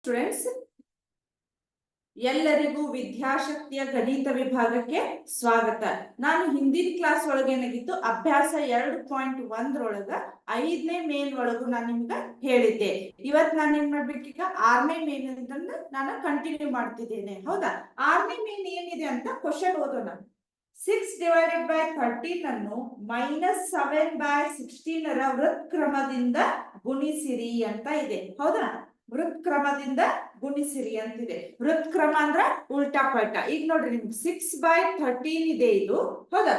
Students, ಎಲ್ಲರಿಗೂ ವಿದ್ಯಾಶಕ್ತಿಯ ಗಣಿತ ವಿಭಾಗಕ್ಕೆ ಸ್ವಾಗತ. ನಾನು ಹಿಂದಿನ ಕ್ಲಾಸ್ ಒಳಗೆ ಏನಾಗಿತ್ತು, ಅಭ್ಯಾಸ 2.1 5ನೇ ಮೇನ್ ಒಳಗೂ ನಾನು ನಿಮ್ಗೆ ಹೇಳಿದ್ದೆ. ಇವತ್ತು ನಾನು ಏನ್ ಮಾಡ್ಬೇಕೀಗ 6ನೇ ಮೇನ್ ಅಂತಂದು ನಾನು ಕಂಟಿನ್ಯೂ ಮಾಡ್ತಿದ್ದೇನೆ. ಹೌದಾ? 6ನೇ ಮೇನ್ ಏನಿದೆ ಅಂತ ಕ್ವಶನ್ ಓದೋಣ. 6/13 ಅನ್ನು -7/16 ವೃತ್ ಕ್ರಮದಿಂದ ಗುಣಿಸಿರಿ ಅಂತ ಇದೆ. ಹೌದಾ? ವೃತ್ ಕ್ರಮದಿಂದ ಗುಣಿಸಿರಿ ಅಂತಿದೆ. ವೃತ್ ಕ್ರಮ ಅಂದ್ರ ಉಲ್ಟಾ ಪಲ್ಟಾ. ಈಗ ನೋಡ್ರಿ, ನಿಮ್ಗೆ 6/13 ಇದೆ ಇದು. ಹೌದಾ?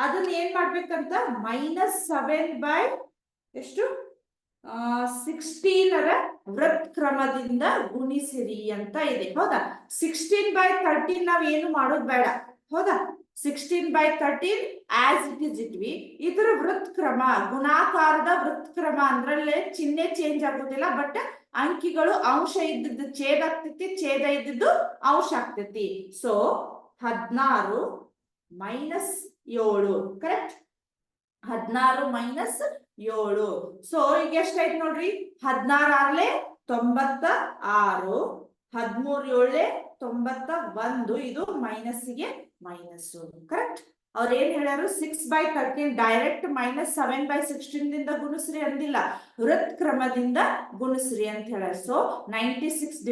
ಅದನ್ನ ಏನ್ ಮಾಡ್ಬೇಕಂತ, -7 ಎಷ್ಟು 16 ವೃತ್ ಕ್ರಮದಿಂದ ಗುಣಿಸಿರಿ ಅಂತ ಇದೆ. ಹೌದಾ? 16/13 ನಾವ್ ಏನು ಮಾಡೋದು ಬೇಡ. ಹೌದಾ? 16/13 ಆಸ್ ಇಟ್ ಇಸ್ ಇಟ್ವಿ. ಇದರ ವೃತ್ ಕ್ರಮ, ಗುಣಾಕಾರದ ವೃತ್ ಕ್ರಮ ಅಂದ್ರಲ್ಲೇ ಚಿಹ್ನೆ ಚೇಂಜ್ ಆಗೋದಿಲ್ಲ, ಬಟ್ ಅಂಕಿಗಳು ಅಂಶ ಇದ್ದದ್ದು ಛೇದ ಆಗ್ತೈತಿ, ಛೇದ ಇದ್ದದ್ದು ಅಂಶ ಆಗ್ತೈತಿ. So 16 - 7 correct. 16 - 7. ಸೊ ಈಗ ಎಷ್ಟಾಯ್ತು ನೋಡ್ರಿ, 16 96, 13 91. ಇದು ಮೈನಸ್ಗೆ ಮೈನಸ್. ಕರೆಕ್ಟ್. ಅವ್ರ ಏನ್ ಹೇಳ್ಯಾರು, 6/13 ಡೈರೆಕ್ಟ್ -7/16 ದಿಂದ ಗುಣಿಸ್ರಿ ಅಂದಿಲ್ಲ, ವೃತ್ ಕ್ರಮದಿಂದ ಗುಣಿಸ್ರಿ ಅಂತ ಹೇಳ್ಯಾರ. ಸೊ 96 /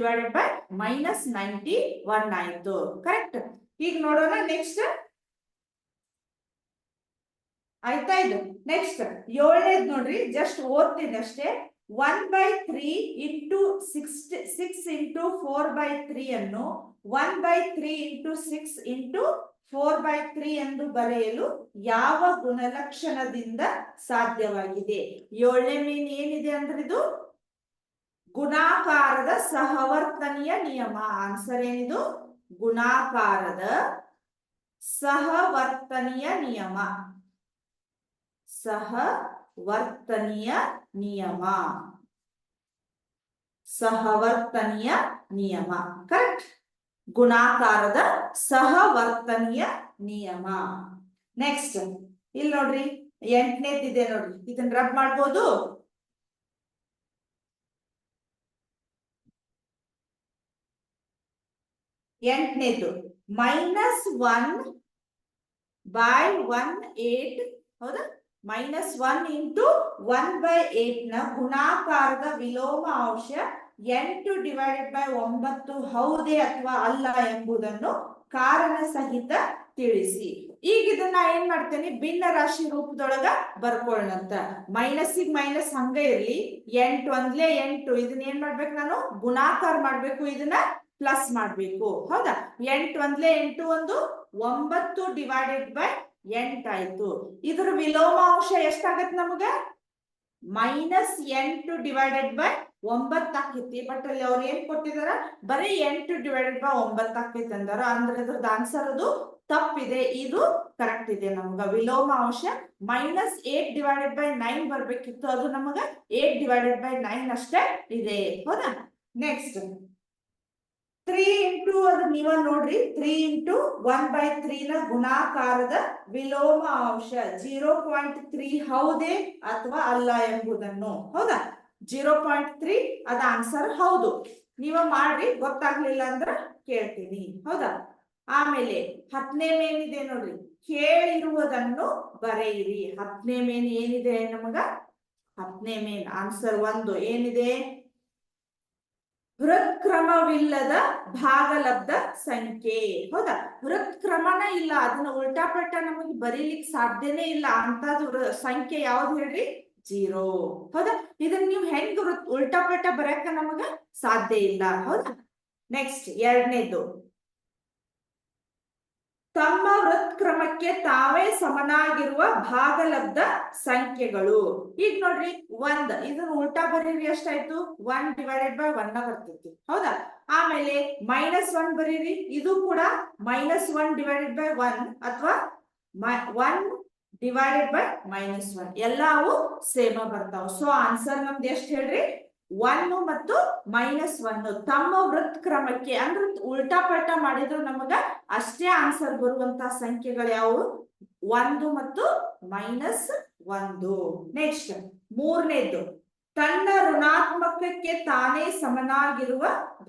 -91 ಆಯ್ತು. ಕರೆಕ್ಟ್. ಈಗ ನೋಡೋಣ ನೆಕ್ಸ್ಟ್. ಆಯ್ತಾ? ಇದು ನೆಕ್ಸ್ಟ್ 7ನೇದು ನೋಡ್ರಿ, ಜಸ್ಟ್ ಓದ್ತೀನಿ ಅಷ್ಟೇ. 1/3 × 6 × 4/3 ಅನ್ನು 1/3 × 6 × 4/3 ಎಂದು ಬರೆಯಲು ಯಾವ ಗುಣಲಕ್ಷಣದಿಂದ ಸಾಧ್ಯವಾಗಿದೆ? 7ನೇ ಮೇನ್ ಏನಿದೆ ಅಂದ್ರೆ ಇದು ಗುಣಾಕಾರದ ಸಹವರ್ತನೀಯ ನಿಯಮ. ಆನ್ಸರ್ ಏನಿದು? ಗುಣಾಕಾರದ ಸಹವರ್ತನೀಯ ನಿಯಮ. ಸಹವರ್ತನೀಯ ನಿಯಮ. ಸಹವರ್ತನೀಯ ನಿಯಮ. ಕರೆಕ್ಟ್. ಗುಣಾಕಾರದ ಸಹವರ್ತನೀಯ ನಿಯಮ. ನೆಕ್ಸ್ಟ್ ಇಲ್ಲಿ ನೋಡ್ರಿ, 8ನೇದಿದೆ ನೋಡ್ರಿ, ಇದನ್ನ ರಬ್ ಮಾಡ್ಬೋದು. ಎಂಟನೇದು -1/18. ಹೌದಾ? -1 × 1/8 ನ ಗುಣಾಕಾರದ ವಿಲೋಮ ಅಂಶ 8/9 ಹೌದೇ ಅಥವಾ ಅಲ್ಲ ಎಂಬುದನ್ನು ಕಾರಣ ಸಹಿತ ತಿಳಿಸಿ. ಈಗ ಇದನ್ನ ಏನ್ ಮಾಡ್ತೇನೆ, ಭಿನ್ನ ರಾಶಿ ರೂಪದೊಳಗ ಬರ್ಕೊಳ್ಳಂತ. ಮೈನಸ್ಸಿಗೆ ಮೈನಸ್ ಹಂಗ ಇರ್ಲಿ. 8 1 8. ಇದನ್ನ ಏನ್ ಮಾಡ್ಬೇಕು, ನಾನು ಗುಣಾಕಾರ ಮಾಡ್ಬೇಕು, ಇದನ್ನ ಪ್ಲಸ್ ಮಾಡ್ಬೇಕು. ಹೌದಾ? 8 1 8 9/8 ಆಯ್ತು. ಇದ್ರ ವಿಲೋಮ ಅಂಶ ಎಷ್ಟಾಗತ್ತೆ ನಮಗ? -8/9 ಆಕೈತಿ. ಬಟ್ ಅಲ್ಲಿ ಅವ್ರು ಏನ್ ಕೊಟ್ಟಿದಾರ, ಬರೀ 8/9 ಆಕೈತಿ ಅಂದಾರ. ಅಂದ್ರೆ ಇದ್ರದ್ದು ಆನ್ಸರ್ ಅದು ತಪ್ಪಿದೆ, ಇದು ಕರೆಕ್ಟ್ ಇದೆ. ನಮಗ ವಿಲೋಮ ಅಂಶ -8/9 ಬರ್ಬೇಕಿತ್ತು, ಅದು ನಮಗ 8/9 ಅಷ್ಟೇ ಇದೆ. ಹೌದಾ? ನೆಕ್ಸ್ಟ್ 3 × ಅದು ನೀವ ನೋಡ್ರಿ, 3 × 1/3 ನ ಗುಣಾಕಾರದ ವಿಲೋಮ ಅಂಶ 0.3 ಹೌದೇ ಅಥವಾ ಅಲ್ಲ ಎಂಬುದನ್ನು. ಹೌದಾ? 0.3 ಅದ ಆನ್ಸರ್ ಹೌದು. ನೀವ ಮಾಡ್ರಿ, ಗೊತ್ತಾಗ್ಲಿಲ್ಲ ಅಂದ್ರ ಕೇಳ್ತೀನಿ. ಹೌದಾ? ಆಮೇಲೆ 10ನೇ ಮೇನ್ ಇದೆ ನೋಡ್ರಿ, ಕೇಳಿರುವುದನ್ನು ಬರೆಯಿರಿ. 10ನೇ ಮೇನ್ ಏನಿದೆ ನಮಗ? 10ನೇ ಮೇನ್ ಆನ್ಸರ್ 1 ಏನಿದೆ? ಹೃತ್ಕ್ರಮವಿಲ್ಲದ ಭಾಗಲಬ್ಧ ಸಂಖ್ಯೆ. ಹೌದಾ? ಹೃತ್ಕ್ರಮನ ಇಲ್ಲ, ಅದನ್ನ ಉಲ್ಟಾ ಪಲ್ಟಾ ನಮಗೆ ಬರೀಲಿಕ್ಕೆ ಸಾಧ್ಯನೇ ಇಲ್ಲ ಅಂತದ್ದು ಸಂಖ್ಯೆ ಯಾವ್ದು ಹೇಳ್ರಿ? 0. ಹೌದಾ? ಇದನ್ನ ನೀವು ಹೆಂಗ್ ಉಲ್ಟಾ ಪಲ್ಟಾ ಬರೆಯಕ ನಮಗ ಸಾಧ್ಯ ಇಲ್ಲ. ಹೌದಾ? ನೆಕ್ಸ್ಟ್ 2ನೇದು, ತಮ್ಮ ವೃತ್ಕ್ರಮಕ್ಕೆ ತಾವೇ ಸಮನಾಗಿರುವ ಭಾಗಲಬ್ಧ ಸಂಖ್ಯೆಗಳು. ಈಗ ನೋಡ್ರಿ, 1 ಇದನ್ನ ಉಲ್ಟಾ ಬರೀರಿ, ಎಷ್ಟಾಯ್ತು? 1/1 ಬರ್ತೈತಿ. ಹೌದಾ? ಆಮೇಲೆ -1 ಬರೀರಿ, ಇದು ಕೂಡ -1/1 ಅಥವಾ 1/-1 ಎಲ್ಲಾವು ಸೇಮ ಬರ್ತಾವ. ಸೊ ಆನ್ಸರ್ ನಮ್ದು ಎಷ್ಟು ಹೇಳ್ರಿ? 1 ಮತ್ತು -1. ತಮ್ಮ ವೃತ್ ಕ್ರಮಕ್ಕೆ ಅಂದ್ರೆ ಉಲ್ಟಾ ಪಲ್ಟಾ ಮಾಡಿದ್ರು ನಮಗ ಅಷ್ಟೇ ಆನ್ಸರ್ ಬರುವಂತ ಸಂಖ್ಯೆಗಳು ಯಾವುವು? 1 ಮತ್ತು -1. ನೆಕ್ಸ್ಟ್ 3ನೇದು, ತನ್ನ ಋಣಾತ್ಮಕಕ್ಕೆ ತಾನೇ ಸಮನಾಗಿರುವ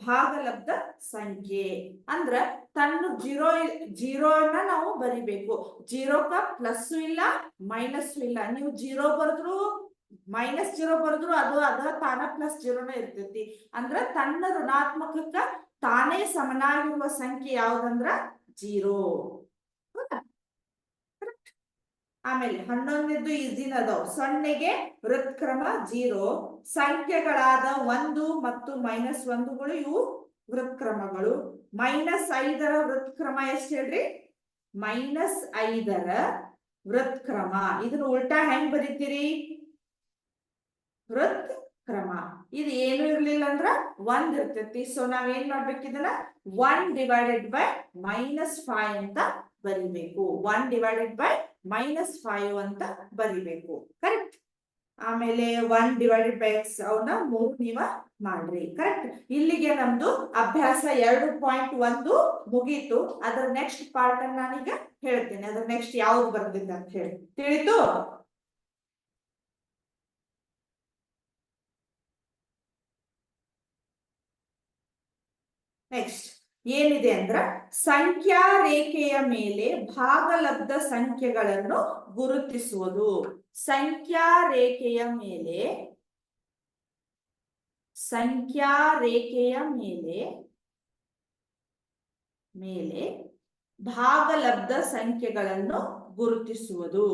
ಭಾಗಲಬ್ಧ ಸಂಖ್ಯೆ. ಅಂದ್ರ ತನ್ನ ಜೀರೋನ ನಾವು ಬರಿಬೇಕು. ಜೀರೋಕ ಪ್ಲಸ್ ಇಲ್ಲ ಮೈನಸ್ ಇಲ್ಲ. ನೀವು ಜೀರೋ ಬರೆದ್ರು -0 ಬರೆದ್ರು ಅದು ತಾನ ಪ್ಲಸ್ ಜೀರೋನ ಇರ್ತೈತಿ. ಅಂದ್ರ ತನ್ನ ಋಣಾತ್ಮಕಕ್ಕ ತಾನೇ ಸಮನಾಗಿರುವ ಸಂಖ್ಯೆ ಯಾವ್ದಂದ್ರ 0. ಆಮೇಲೆ 11ನೇದು ಈಸಿನ ಅದಾವ. 0ಗೆ ವೃತ್ಕ್ರಮ 0, ಸಂಖ್ಯೆಗಳಾದ 1 ಮತ್ತು -1ಗಳು ಇವು ವೃತ್ಕ್ರಮಗಳು. -5ರ ವೃತ್ಕ್ರಮ ಎಷ್ಟು ಹೇಳ್ರಿ? -5ರ ವೃತ್ಕ್ರಮ. ಇದನ್ನ ಉಲ್ಟಾ ಹೆಂಗ್ ಬರೀತೀರಿ? ವೃತ್ಕ್ರಮ. ಇದು ಏನು ಇರ್ಲಿಲ್ಲ ಅಂದ್ರ 1 ಇರ್ತೈತಿ. ಸೊ ನಾವೇನ್ ಮಾಡ್ಬೇಕು? ಇದನ್ನ 1 / -5 ಅಂತ ಬರಿಬೇಕು. 1 / -5 ಅಂತ ಬರಿಬೇಕು. ಕರೆಕ್ಟ್. ಆಮೇಲೆ 1/x ಅವನ್ನ 3 ನೀವ ಮಾಡ್ರಿ. ಕರೆಕ್ಟ್. ಇಲ್ಲಿಗೆ ನಮ್ದು ಅಭ್ಯಾಸ 2.1 ಮುಗೀತು. ಅದರ ನೆಕ್ಸ್ಟ್ ಪಾರ್ಟ್ ಅನ್ನ ನಾನೀಗ ಹೇಳ್ತೇನೆ. ಅದ್ರ ನೆಕ್ಸ್ಟ್ ಯಾವ್ದು ಬರ್ತಿದ್ದ ಅಂತ ಹೇಳಿ ತಿಳಿತು? ನೆಕ್ಸ್ಟ್ ಏನಿದೆ ಅಂದ್ರ ಸಂಖ್ಯಾ ರೇಖೆಯ ಮೇಲೆ ಭಾಗಲಬ್ಧ ಸಂಖ್ಯೆಗಳನ್ನು ಗುರುತಿಸುವುದು. ಸಂಖ್ಯಾ ರೇಖೆಯ ಮೇಲೆ ಭಾಗಲಬ್ಧ ಸಂಖ್ಯೆಗಳನ್ನು ಗುರುತಿಸುವುದು.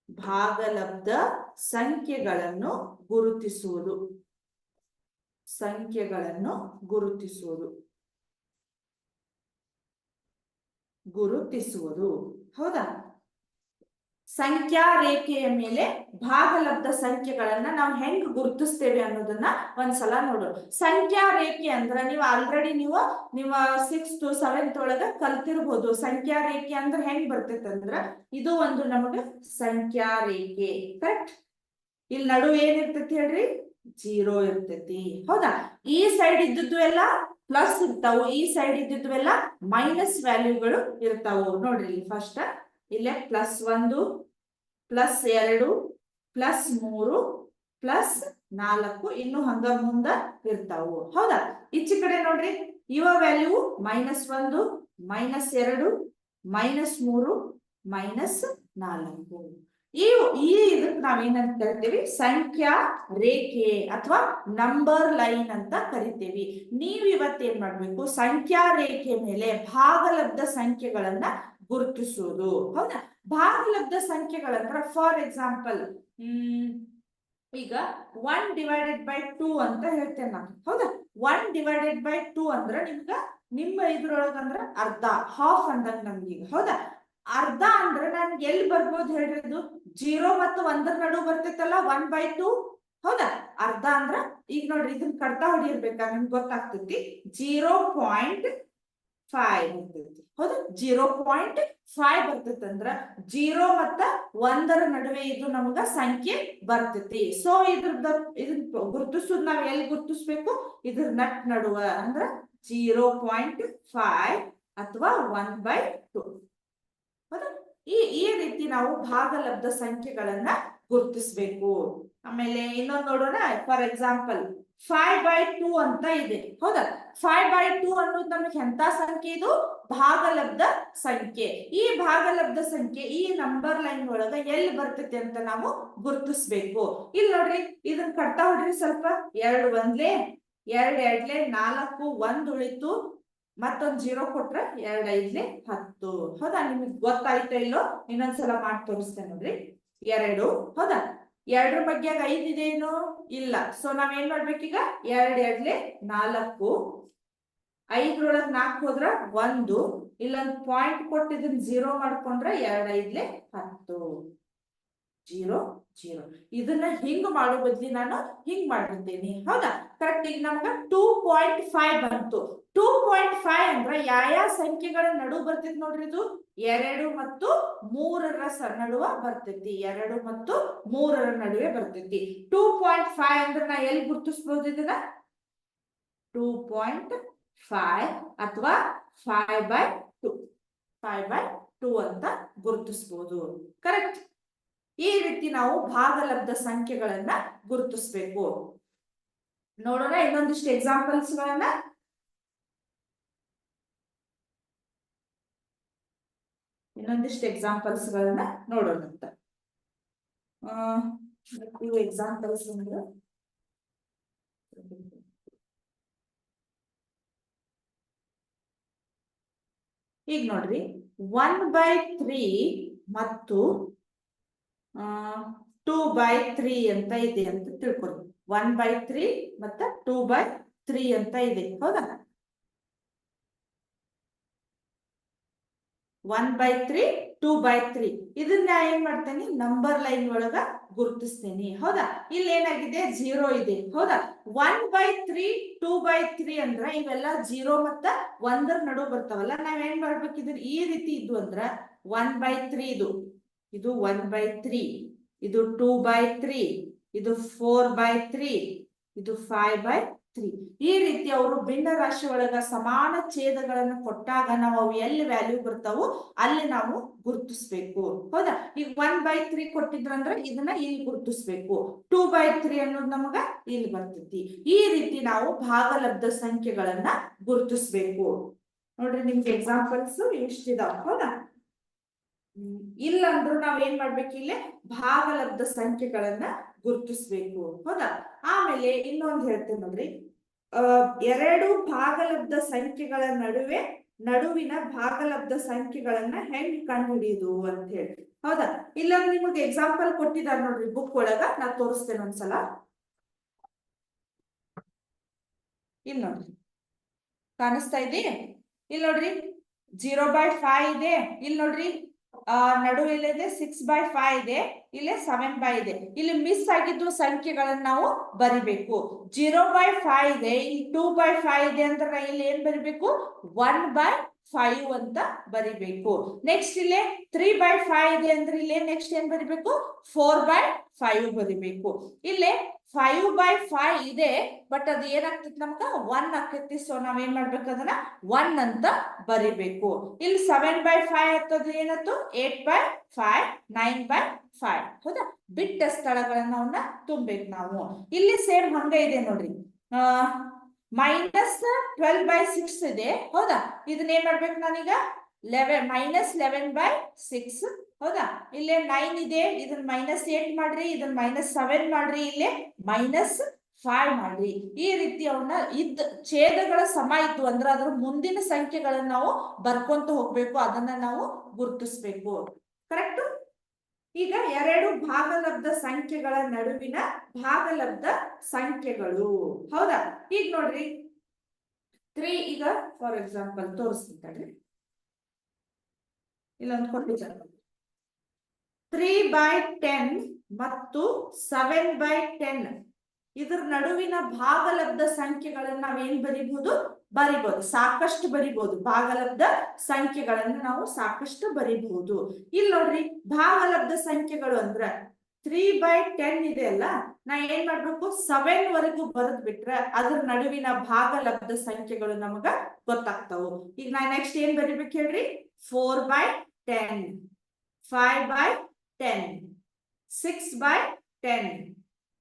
ಭಾಗಲಬ್ಧ ಸಂಖ್ಯೆಗಳನ್ನು ಗುರುತಿಸುವುದು. ಹೌದಾ? ಸಂಖ್ಯಾ ರೇಖೆಯ ಮೇಲೆ ಭಾಗಲಬ್ಧ ಸಂಖ್ಯೆಗಳನ್ನ ನಾವು ಹೆಂಗ್ ಗುರುತಿಸ್ತೇವೆ ಅನ್ನೋದನ್ನ ಒಂದ್ಸಲ ನೋಡೋಣ. ಸಂಖ್ಯಾ ರೇಖೆ ಅಂದ್ರ ನೀವು ಆಲ್ರೆಡಿ ನಿಮ್ಮ 6th 7th ಒಳಗ ಕಲ್ತಿರ್ಬೋದು. ಸಂಖ್ಯಾ ರೇಖೆ ಅಂದ್ರ ಹೆಂಗ್ ಬರ್ತೈತೆ ಅಂದ್ರ ಇದು ಒಂದು ನಮಗ ಸಂಖ್ಯಾ ರೇಖೆ. ಕರೆಕ್ಟ್. ಇಲ್ಲಿ ನಡುವೆ ಏನಿರ್ತೈತಿ ಹೇಳ್ರಿ? 0 ಇರ್ತೈತಿ. ಹೌದಾ? ಈ ಸೈಡ್ ಇದ್ದದ್ದು ಎಲ್ಲ ಪ್ಲಸ್ ಇರ್ತಾವು, ಈ ಸೈಡ್ ಇದ್ದದ್ದು ಎಲ್ಲ ಮೈನಸ್ ವ್ಯಾಲ್ಯೂಗಳು ಇರ್ತಾವು. ನೋಡ್ರಿ ಫಸ್ಟ್ ಇಲ್ಲೇ +1 +2 +3 +4 ಇನ್ನು ಹಂಗ ಮುಂದ ಇರ್ತಾವು. ಹೌದಾ? ಈಚೆ ಕಡೆ ನೋಡ್ರಿ ಇವ ವ್ಯಾಲ್ಯೂ -1 -2 -3 -4. ಈ ಇದಕ್ಕೆ ನಾವೇನಂತ ಕರಿತೀವಿ? ಸಂಖ್ಯಾ ರೇಖೆ ಅಥವಾ ನಂಬರ್ ಲೈನ್ ಅಂತ ಕರಿತೀವಿ. ನೀವು ಇವತ್ತೇನ್ ಮಾಡ್ಬೇಕು? ಸಂಖ್ಯಾ ರೇಖೆ ಮೇಲೆ ಭಾಗಲಬ್ಧ ಸಂಖ್ಯೆಗಳನ್ನ ಗುರುತಿಸುವುದು. ಹೌದಾ? ಭಾಗಲಬ್ಧ ಸಂಖ್ಯೆಗಳಂದ್ರ ಫಾರ್ ಎಕ್ಸಾಂಪಲ್ ಈಗ 1/2 ಅಂತ ಹೇಳ್ತೇನೆ ನಾನು. ಹೌದಾ? 1/2 ಅಂದ್ರ ನಿಮ್ಮ ಇದ್ರೊಳಗಂದ್ರ ಅರ್ಧ, ಹಾಫ್ ಅಂದಂಗ ನಮ್ಗೀಗ. ಹೌದಾ? ಅರ್ಧ ಅಂದ್ರೆ ನನ್ಗೆ ಎಲ್ಲಿ ಬರ್ಬೋದು ಹೇಳ್ರಿ? ಅದು 0 ಮತ್ತು 1 ನಡು ಬರ್ತೈತಲ್ಲ 1/2. ಹೌದಾ? ಅರ್ಧ ಅಂದ್ರ ಈಗ ನೋಡ್ರಿ ಇದನ್ನ ಕಡ್ತಾ ಹೊಡಿರ್ಬೇಕಾ ನಿಮ್ಗೆ ಗೊತ್ತಾಗ್ತೈತಿ. 0.5 ಬರ್ತೈತಿ. ಹೌದಾ? 0.5 ಬರ್ತೈತಿ ಅಂದ್ರ 0 ಮತ್ತ 1ರ ನಡುವೆ ಇದು ನಮಗ ಸಂಖ್ಯೆ ಬರ್ತೈತಿ. ಸೊ ಇದನ್ನ ಗುರುತಿಸೋದು ನಾವ್ ಎಲ್ಲಿ ಗುರುತಿಸ್ಬೇಕು? ಇದ್ರ ನಡುವ ಅಂದ್ರ 0.5 ಅಥವಾ 1/2. ಹೌದಾ? ಈ ರೀತಿ ನಾವು ಭಾಗಲಬ್ಧ ಸಂಖ್ಯೆಗಳನ್ನ ಗುರುತಿಸ್ಬೇಕು. ಆಮೇಲೆ ಇನ್ನೊಂದು ನೋಡೋಣ. ಫಾರ್ ಎಕ್ಸಾಂಪಲ್ 5/2 ಅಂತ ಇದೆ. ಹೌದಾ? 5/2 ಅನ್ನೋದು ನಮಗೆ ಎಂತ ಸಂಖ್ಯೆ? ಇದು ಭಾಗಲಬ್ಧ ಸಂಖ್ಯೆ. ಈ ಭಾಗಲಬ್ಧ ಸಂಖ್ಯೆ ಈ ನಂಬರ್ ಲೈನ್ ಒಳಗ ಎಲ್ಲಿ ಬರ್ತೈತಿ ಅಂತ ನಾವು ಗುರುತಿಸ್ಬೇಕು. ಇಲ್ಲಿ ನೋಡ್ರಿ ಇದನ್ನ ಕಟ್ತಾ ಹೊಡ್ರಿ ಸ್ವಲ್ಪ. 2 1 2 2 4 1 ಉಳಿತು, ಮತ್ತೊಂದು 0 ಕೊಟ್ರೆ 2 5 10. ಹೌದಾ? ನಿಮ್ಗೆ ಗೊತ್ತಾಯ್ತಾ ಇಲ್ಲೋ? ಇನ್ನೊಂದ್ಸಲ ಮಾಡಿ ತೋರಿಸ್ತೇನೆ ನೋಡ್ರಿ. 2. ಹೌದಾ? 2ರ ಬಗ್ಗೆ 5 ಇದೇನು? ಇಲ್ಲ. ಸೊ ನಾವೇನ್ ಮಾಡ್ಬೇಕೀಗ? 2 2 4, 5ರೊಳಗೆ 4 ಹೋದ್ರ 1, ಇಲ್ಲೊಂದು ಪಾಯಿಂಟ್ ಕೊಟ್ಟು ಇದನ್ನ 0 ಮಾಡ್ಕೊಂಡ್ರೆ 2 5 10. 0 0. ಇದನ್ನ ಹಿಂಗ್ ಮಾಡೋ ಬದ್ಲಿ ನಾನು ಹಿಂಗ್ ಮಾಡಿರ್ತೇನೆ. ಹೌದಾ? ಕರೆಕ್ಟ್. ಈಗ ನಮ್ಗ 2.5 ಬಂತು. 2.5 ಅಂದ್ರ ಯಾವ ಸಂಖ್ಯೆಗಳ ನಡು ಬರ್ತೈತಿ ನೋಡ್ರಿ? ಇದು 2 ಮತ್ತು 3ರ ನಡುವ ಬರ್ತೈತಿ. 2 ಮತ್ತು 3ರ ನಡುವೆ ಬರ್ತೈತಿ. 2.5 ಅಂದ್ರ ನಾ ಎಲ್ಲಿ ಗುರುತಿಸ್ಬೋದು? ಇದನ್ನ 2.5 ಅಥವಾ 5/2 ಅಂತ ಗುರುತಿಸ್ಬೋದು. ಕರೆಕ್ಟ್. ಈ ರೀತಿ ನಾವು ಭಾಗಲಬ್ಧ ಸಂಖ್ಯೆಗಳನ್ನ ಗುರುತಿಸ್ಬೇಕು. ನೋಡೋಣ ಇನ್ನೊಂದಿಷ್ಟು ಎಕ್ಸಾಂಪಲ್ಸ್ ಗಳನ್ನ. ನೋಡೋಣ ಅಂತ. ಇವು ಎಕ್ಸಾಂಪಲ್ಸ್ ಅಂದ್ರೆ ಈಗ ನೋಡ್ರಿ 1/3 ಮತ್ತು 2/3 ಅಂತ ಇದೆ ಅಂತ ತಿಳ್ಕೊಳ್ಳಿ. 1/3 ಮತ್ತ 2/3 ಅಂತ ಇದೆ, ಹೌದಾ? 1/3 2/3 ಇದನ್ನ ಏನ್ ಮಾಡ್ತೇನೆ, ನಂಬರ್ ಲೈನ್ ಒಳಗ ಗುರುತಿಸ್ತೇನೆ, ಹೌದಾ? ಇಲ್ಲಿ ಏನಾಗಿದೆ, 0 ಇದೆ, ಹೌದಾ? 1/3 2/3 ಅಂದ್ರ ಇವೆಲ್ಲ 0 ಮತ್ತ 1 ನಡು ಬರ್ತಾವಲ್ಲ. ನಾವ್ ಏನ್ ಮಾಡ್ಬೇಕು, ಇದನ್ನ ಈ ರೀತಿ ಇದ್ದು ಅಂದ್ರ 1/3 ಇದು 1/3, ಇದು 2/3, ಇದು 4/3, ಇದು 5/3. ಈ ರೀತಿ ಅವರು ಭಿನ್ನ ರಾಶಿ ಒಳಗ ಸಮಾನ ಛೇದಗಳನ್ನು ಕೊಟ್ಟಾಗ ನಾವು ಅವು ಎಲ್ಲಿ ವ್ಯಾಲ್ಯೂ ಬರ್ತಾವೋ ಅಲ್ಲಿ ನಾವು ಗುರುತಿಸ್ಬೇಕು, ಹೌದಾ? ಈಗ 1/3 ಕೊಟ್ಟಿದ್ರಂದ್ರೆ ಇದನ್ನ ಇಲ್ಲಿ ಗುರುತಿಸ್ಬೇಕು. 2/3 ಅನ್ನೋದು ನಮಗ ಇಲ್ಲಿ ಬರ್ತೈತಿ. ಈ ರೀತಿ ನಾವು ಭಾಗಲಬ್ಧ ಸಂಖ್ಯೆಗಳನ್ನ ಗುರುತಿಸ್ಬೇಕು. ನೋಡ್ರಿ, ನಿಮ್ಗೆ ಎಕ್ಸಾಂಪಲ್ಸ್ ಎಷ್ಟಿದಾವ, ಹೌದಾ? ಇಲ್ಲಂದ್ರೂ ನಾವ್ ಏನ್ ಮಾಡ್ಬೇಕು, ಇಲ್ಲೇ ಭಾಗಲಬ್ಧ ಸಂಖ್ಯೆಗಳನ್ನ ಗುರುತಿಸ್ಬೇಕು, ಹೌದಾ? ಆಮೇಲೆ ಇನ್ನೊಂದು ಹೇಳ್ತೇನೆ ನೋಡ್ರಿ, ಎರಡು ಭಾಗಲಬ್ಧ ಸಂಖ್ಯೆಗಳ ನಡುವಿನ ಭಾಗಲಬ್ಧ ಸಂಖ್ಯೆಗಳನ್ನ ಹೆಂಗ್ ಕಂಡುಹಿಡಿಯುದು ಅಂತ ಹೇಳಿ, ಹೌದಾ? ಇಲ್ಲ ನಿಮಗೆ ಎಕ್ಸಾಂಪಲ್ ಕೊಟ್ಟಿದ್ದಾರೆ ನೋಡ್ರಿ ಬುಕ್ ಒಳಗ, ನಾ ತೋರಿಸ್ತೇನೆ ಒಂದ್ಸಲ. ಇಲ್ಲಿ ನೋಡ್ರಿ, ಕಾಣಿಸ್ತಾ ಇದೆ? ಇಲ್ಲಿ ನೋಡ್ರಿ 0/5 ಇದೆ. ಇಲ್ಲಿ ನೋಡ್ರಿ ನಡುವಿಲ್ಲಿದೆ 6/5 ಇದೆ, ಇಲ್ಲಿ 7/5 ಇದೆ. ಇಲ್ಲಿ ಮಿಸ್ ಆಗಿದ್ದು ಸಂಖ್ಯೆಗಳನ್ನ ನಾವು ಬರಿಬೇಕು. 0/5 ಇದೆ, ಇಲ್ಲಿ 2/5 ಇದೆ ಅಂದ್ರೆ ಇಲ್ಲಿ ಏನ್ ಬರಿಬೇಕು, 1/5 ಅಂತ ಬರಿಬೇಕು. ನೆಕ್ಸ್ಟ್ ಇಲ್ಲಿ 3/5 ಇದೆ ಅಂದ್ರೆ ಇಲ್ಲಿ ನೆಕ್ಸ್ಟ್ ಏನ್ ಬರಿಬೇಕು, 4/5 ಬರಿಬೇಕು. ಇಲ್ಲಿ 5/5 ಇದೆ, ಬಟ್ ಅದು ಏನಾಗ್ತೈತಿ, ನಮ್ಗ 1 ಆಗ್ತೈತಿ. ಸೊ ನಾವ್ ಏನ್ ಮಾಡ್ಬೇಕು, ಅದನ್ನ 1 ಅಂತ ಬರಿಬೇಕು. ಇಲ್ಲಿ 7/5 ಆಗ್ತದೆ, ಏನತ್ತು 8/5, 9/5, ಹೌದಾ? ಬಿಟ್ಟ ಸ್ಥಳಗಳನ್ನ ಅವನ್ನ ತುಂಬೇಕು ನಾವು. ಇಲ್ಲಿ ಸೇಮ್ ಹಂಗ ಇದೆ ನೋಡ್ರಿ, -12/6 ಇದೆ, ಹೌದಾ? ಇದನ್ನ ಏನ್ ಮಾಡ್ಬೇಕು ನಾನೀಗ, -11/6, ಹೌದಾ? ಇಲ್ಲೇ 9 ಇದೆ, ಇದನ್ನ -8 ಮಾಡ್ರಿ, ಇದನ್ನ -7 ಮಾಡ್ರಿ, ಇಲ್ಲೇ -5 ಮಾಡ್ರಿ. ಈ ರೀತಿ ಅವನ್ನ ಛೇದಗಳ ಸಮ ಇತ್ತು ಅಂದ್ರೆ ಅದ್ರ ಮುಂದಿನ ಸಂಖ್ಯೆಗಳನ್ನ ನಾವು ಬರ್ಕೊಂತ ಹೋಗ್ಬೇಕು, ಅದನ್ನ ನಾವು ಗುರುತಿಸ್ಬೇಕು. ಕರೆಕ್ಟ್? ಈಗ ಎರಡು ಭಾಗಲಬ್ಧ ಸಂಖ್ಯೆಗಳ ನಡುವಿನ ಭಾಗಲಬ್ಧ ಸಂಖ್ಯೆಗಳು, ಹೌದಾ? ಈಗ ನೋಡ್ರಿ 3, ಈಗ ಫಾರ್ ಎಕ್ಸಾಂಪಲ್ ತೋರಿಸ್ತೀನಿ, ಇಲ್ಲೊಂದು ಕೊಟ್ಟಿದ್ದಾರೆ 3/10 ಮತ್ತು 7/10. ಇದ್ರ ನಡುವಿನ ಭಾಗಲಬ್ಧ ಸಂಖ್ಯೆಗಳನ್ನ ನಾವೇನ್ ಬರಿಬಹುದು, ಸಾಕಷ್ಟು ಬರಿಬಹುದು. ಭಾಗಲಬ್ಧ ಸಂಖ್ಯೆಗಳನ್ನ ನಾವು ಸಾಕಷ್ಟು ಬರಿಬಹುದು. ಇಲ್ಲಿ ನೋಡ್ರಿ, ಭಾಗಲಬ್ಧ ಸಂಖ್ಯೆಗಳು ಅಂದ್ರ 3/10 ಇದೆ ಅಲ್ಲ, ನಾ ಏನ್ ಮಾಡ್ಬೇಕು, 7 ವರೆಗೂ ಬರೆದ್ ಬಿಟ್ರೆ ಅದ್ರ ನಡುವಿನ ಭಾಗಲಬ್ಧ ಸಂಖ್ಯೆಗಳು ನಮಗ ಗೊತ್ತಾಗ್ತಾವು. ಈಗ ನಾ ನೆಕ್ಸ್ಟ್ ಏನ್ ಬರಿಬೇಕು ಹೇಳ್ರಿ, 4/10, 5/10, 6/10,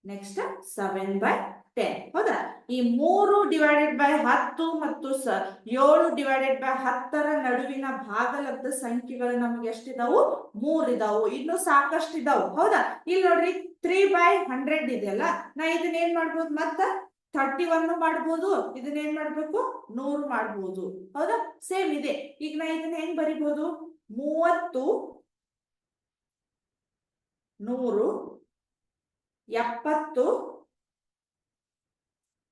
ನೆಕ್ಸ್ಟ್ 7/10, ಹೌದಾ? ಈ 3/10 ಮತ್ತು 7/10 ನಡುವಿನ ಭಾಗಲಬ್ಧ ಸಂಖ್ಯೆಗಳು ನಮ್ಗೆ ಎಷ್ಟಿದಾವು, 3 ಇದಾವು. ಇನ್ನು ಸಾಕಷ್ಟು ಇದಾವು, ಹೌದಾ? ಇಲ್ಲಿ ನೋಡ್ರಿ 3/100 ಇದೆಯಲ್ಲ, ನಾ ಇದನ್ನ ಏನ್ ಮಾಡ್ಬೋದು, ಮತ್ತ 31 ಮಾಡ್ಬೋದು. ಇದನ್ನ ಏನ್ ಮಾಡ್ಬೇಕು, 100 ಮಾಡ್ಬೋದು, ಹೌದಾ? ಸೇಮ್ ಇದೆ. ಈಗ ನಾ ಇದನ್ನ ಹೆಂಗ್ ಬರಿಬಹುದು, 30, 100, 70,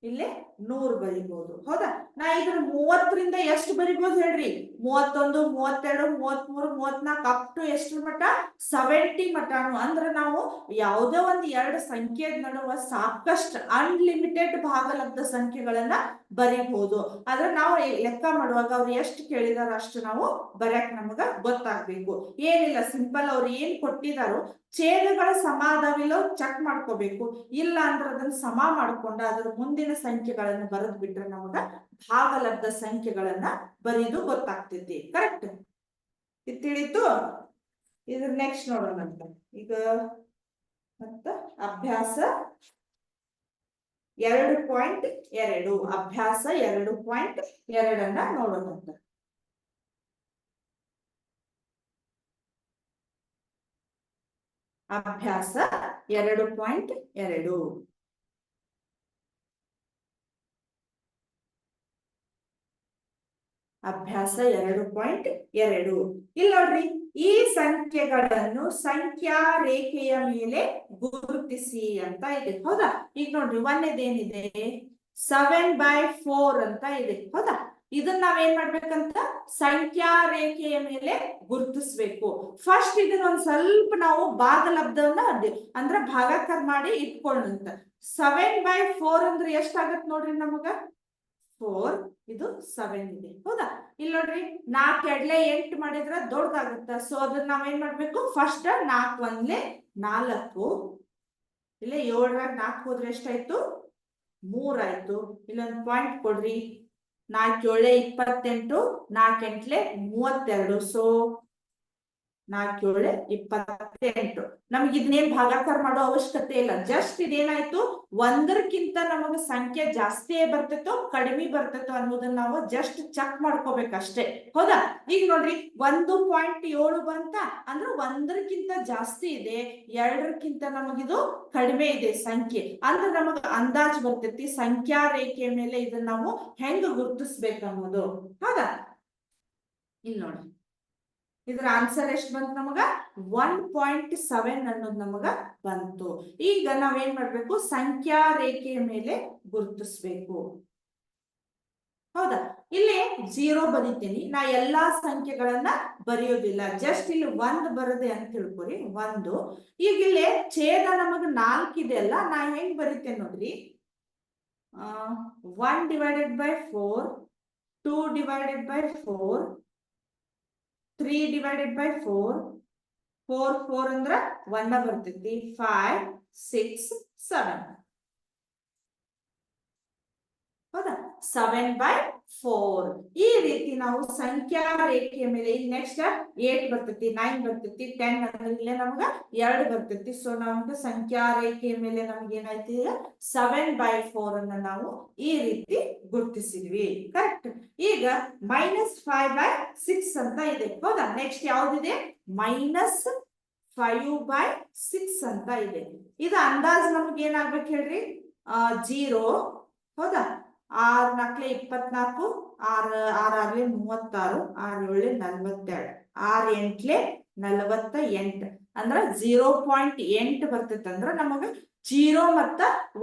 ಇಲ್ಲಿ 100 ಬರಿಬಹುದು, ಹೌದಾ? ನಾ ಇದ್ರ 30ರಿಂದ ಎಷ್ಟು ಬರಿಬಹುದು ಹೇಳ್ರಿ, 31, 32, 33, 34 ಅಪ್ ಟು ಎಷ್ಟು ಮಟ, 70 ಮಟನು. ಅಂದ್ರೆ ನಾವು ಯಾವುದೇ ಒಂದು ಎರಡು ಸಂಖ್ಯೆ ನಡುವ ಸಾಕಷ್ಟು ಅನ್ಲಿಮಿಟೆಡ್ ಭಾಗಲಬ್ಧ ಸಂಖ್ಯೆಗಳನ್ನ ಬರಿಬಹುದು. ಆದ್ರೆ ನಾವು ಲೆಕ್ಕ ಮಾಡುವಾಗ ಅವ್ರು ಎಷ್ಟು ಕೇಳಿದಾರ ಅಷ್ಟು ನಾವು ಬರೆಯಕ್ ನಮಗ ಗೊತ್ತಾಗ್ಬೇಕು. ಏನಿಲ್ಲ, ಸಿಂಪಲ್ ಅವ್ರು ಏನ್ ಕೊಟ್ಟಿದಾರೋ ಛೇದಗಳ ಸಮಾಧಾನವಿಲ್ಲೋ ಚೆಕ್ ಮಾಡ್ಕೋಬೇಕು. ಇಲ್ಲ ಅಂದ್ರೆ ಅದನ್ನ ಸಮ ಮಾಡ್ಕೊಂಡು ಅದ್ರ ಮುಂದಿನ ಸಂಖ್ಯೆಗಳನ್ನು ಬರೆದ್ ಬಿಟ್ರೆ ನಮಗ ಭಾಗಲಬ್ಧ ಸಂಖ್ಯೆಗಳನ್ನ ಬರೆಯೋದು ಗೊತ್ತಾಗ್ತೈತಿ. ಕರೆಕ್ಟ್? ತಿಳಿತು? ಇದ್ರ ನೆಕ್ಸ್ಟ್ ನೋಡೋಣಂತ. ಈಗ ಮತ್ತ ಅಭ್ಯಾಸ 2.2 ಅಭ್ಯಾಸ 2.2 ನೋಡೋಣಂತ. ಅಭ್ಯಾಸ 2.2 ಅಭ್ಯಾಸ 2.2 ಇಲ್ಲಿ ನೋಡ್ರಿ, ಈ ಸಂಖ್ಯೆಗಳನ್ನು ಸಂಖ್ಯಾ ರೇಖೆಯ ಮೇಲೆ ಗುರುತಿಸಿ ಅಂತ ಇದೆ. ಹೌದಾ? ಈಗ ನೋಡ್ರಿ, ಒಂದೇನಿದೆ 7/4 ಅಂತ ಇದೆ. ಹೌದಾ? ಇದನ್ನ ನಾವೇನ್ ಮಾಡ್ಬೇಕಂತ ಸಂಖ್ಯಾ ರೇಖೆಯ ಮೇಲೆ ಗುರುತಿಸ್ಬೇಕು. ಫಸ್ಟ್ ಇದನ್ನ ಒಂದ್ ಸ್ವಲ್ಪ ನಾವು ಭಾಗಲಬ್ಧವನ್ನ ಅಂದ್ರೆ ಭಾಗಾಕಾರ ಮಾಡಿ ಇಟ್ಕೊಳ್ಳಂತ. 7/4 ಅಂದ್ರೆ ಎಷ್ಟಾಗತ್ ನೋಡ್ರಿ ನಮಗ 4, ಇದು 7 ಇದೆ. ಹೌದಾ? ಇಲ್ಲಿ ನೋಡ್ರಿ, 4 ಎಡ್ಲೆ 8 ಮಾಡಿದ್ರ ದೊಡ್ಡದಾಗುತ್ತ. ಸೊ ಅದನ್ನ ನಾವೇನ್ ಮಾಡ್ಬೇಕು, ಫಸ್ಟ್ 4 1 4, ಇಲ್ಲ 7 4 ಹೋದ್ರೆ ಎಷ್ಟಾಯ್ತು 3 ಆಯ್ತು. ಇಲ್ಲೊಂದು ಪಾಯಿಂಟ್ ಕೊಡ್ರಿ, 4 7 28, 4 8 32. ಸೊ 4 7 28. ನಮ್ಗೆ ಇದನ್ನೇನ್ ಭಾಗಾಕಾರ ಮಾಡೋ ಅವಶ್ಯಕತೆ ಇಲ್ಲ. ಜಸ್ಟ್ ಇದೇನಾಯ್ತು, ಒಂದಕ್ಕಿಂತ ನಮಗ ಸಂಖ್ಯೆ ಜಾಸ್ತಿ ಬರ್ತೈತೋ ಕಡಿಮೆ ಬರ್ತೈತೋ ಅನ್ನೋದನ್ನ ನಾವು ಜಸ್ಟ್ ಚೆಕ್ ಮಾಡ್ಕೋಬೇಕಷ್ಟೇ. ಹೌದಾ? ಈಗ ನೋಡ್ರಿ, 1.7 ಬಂತ ಅಂದ್ರೆ ಒಂದಕ್ಕಿಂತ ಜಾಸ್ತಿ ಇದೆ, 2ಕ್ಕಿಂತ ನಮಗಿದು ಕಡಿಮೆ ಇದೆ ಸಂಖ್ಯೆ ಅಂದ್ರೆ ನಮಗ ಅಂದಾಜ್ ಬರ್ತೈತಿ ಸಂಖ್ಯಾ ರೇಖೆಯ ಮೇಲೆ ಇದನ್ನ ನಾವು ಹೆಂಗ ಗುರುತಿಸ್ಬೇಕು ಅನ್ನೋದು. ಹೌದಾ? ಇಲ್ಲಿ ನೋಡ್ರಿ, ಇದ್ರ ಆನ್ಸರ್ ಎಷ್ಟು ಬಂತು ನಮಗ 1.7 ಅನ್ನೋದು ನಮಗ ಬಂತು. ಈಗ ನಾವೇನ್ ಮಾಡ್ಬೇಕು, ಸಂಖ್ಯಾ ರೇಖೆಯ ಮೇಲೆ ಗುರುತಿಸ್ಬೇಕು. ಹೌದಾ? ಇಲ್ಲಿ 0 ಬರೀತೀನಿ, ನಾ ಎಲ್ಲಾ ಸಂಖ್ಯೆಗಳನ್ನ ಬರೆಯೋದಿಲ್ಲ, ಜಸ್ಟ್ ಇಲ್ಲಿ 1 ಬರದೆ ಅಂತ ತಿಳ್ಕೊರಿ. 1. ಈಗ ಇಲ್ಲಿ ಛೇದ ನಮಗ 4 ಇದೆ ಅಲ್ಲ, ನಾ ಹೆಂಗ್ ಬರೀತೇನೆ ನೋಡ್ರಿ, 1/4, 2/4, 3/4, 4 4 ಅಂದ್ರ 1 ಬರ್ತೈತಿ, 5 6 7. ಹೌದಾ? 7/4. ಈ ರೀತಿ ನಾವು ಸಂಖ್ಯಾ ರೇಖೆಯ ಮೇಲೆ, ಈಗ ನೆಕ್ಸ್ಟ್ 8 ಬರ್ತೈತಿ, 9 ಬರ್ತೈತಿ, 10 ಅಂದ್ರೆ ಇಲ್ಲೇ ನಮ್ಗ 2 ಬರ್ತೈತಿ. ಸೊ ನಮ್ಗೆ ಸಂಖ್ಯಾ ರೇಖೆಯ ಮೇಲೆ ನಮ್ಗೆ ಏನಾಯ್ತು, 7/4 ಅನ್ನ ನಾವು ಈ ರೀತಿ ಗುರುತಿಸಿದ್ವಿ. ಕರೆಕ್ಟ್? ಈಗ -5/6 ಅಂತ ಇದೆ. ಹೌದಾ? ನೆಕ್ಸ್ಟ್ ಯಾವ್ದಿದೆ, -5/6 ಅಂತ ಇದೆ. ಇದು ಅಂದಾಜ್ ನಮ್ಗೆ ಏನಾಗ್ಬೇಕು ಹೇಳ್ರಿ, 0. ಹೌದಾ? 6 4 24, 6 6 36, 6 7 42, 6 8 48 ಅಂದ್ರ 0.8 ಬರ್ತೈತೆ. ಅಂದ್ರ ನಮಗ 0 ಮತ್ತ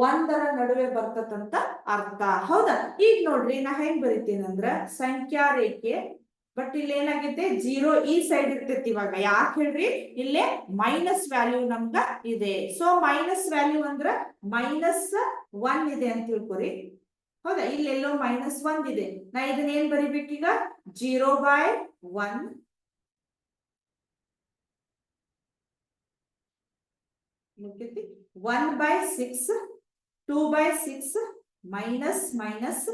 1 ನಡುವೆ ಬರ್ತದಂತ ಅರ್ಥ. ಹೌದಾ? ಈಗ ನೋಡ್ರಿ, ನಾ ಹೆಂಗ್ ಬರಿತೀನಿ ಅಂದ್ರ ಸಂಖ್ಯಾ ರೇಖೆ, ಬಟ್ ಇಲ್ಲಿ ಏನಾಗೈತೆ 0 ಈ ಸೈಡ್ ಇರ್ತೈತಿ. ಇವಾಗ ಯಾಕೆ ಹೇಳ್ರಿ, ಇಲ್ಲೇ ಮೈನಸ್ ವ್ಯಾಲ್ಯೂ ನಮ್ಗ ಇದೆ. ಸೊ ಮೈನಸ್ ವ್ಯಾಲ್ಯೂ ಅಂದ್ರ -1 ಇದೆ ಅಂತ ತಿಳ್ಕೊರಿ. ಹೌದಾ? ಇಲ್ಲೆಲ್ಲೋ -1 ಇದೆ. ನಾ ಇದನ್ನ ಏನ್ ಬರಿಬೇಕೀಗ, 0/1 1/6, 2/6, -3/6,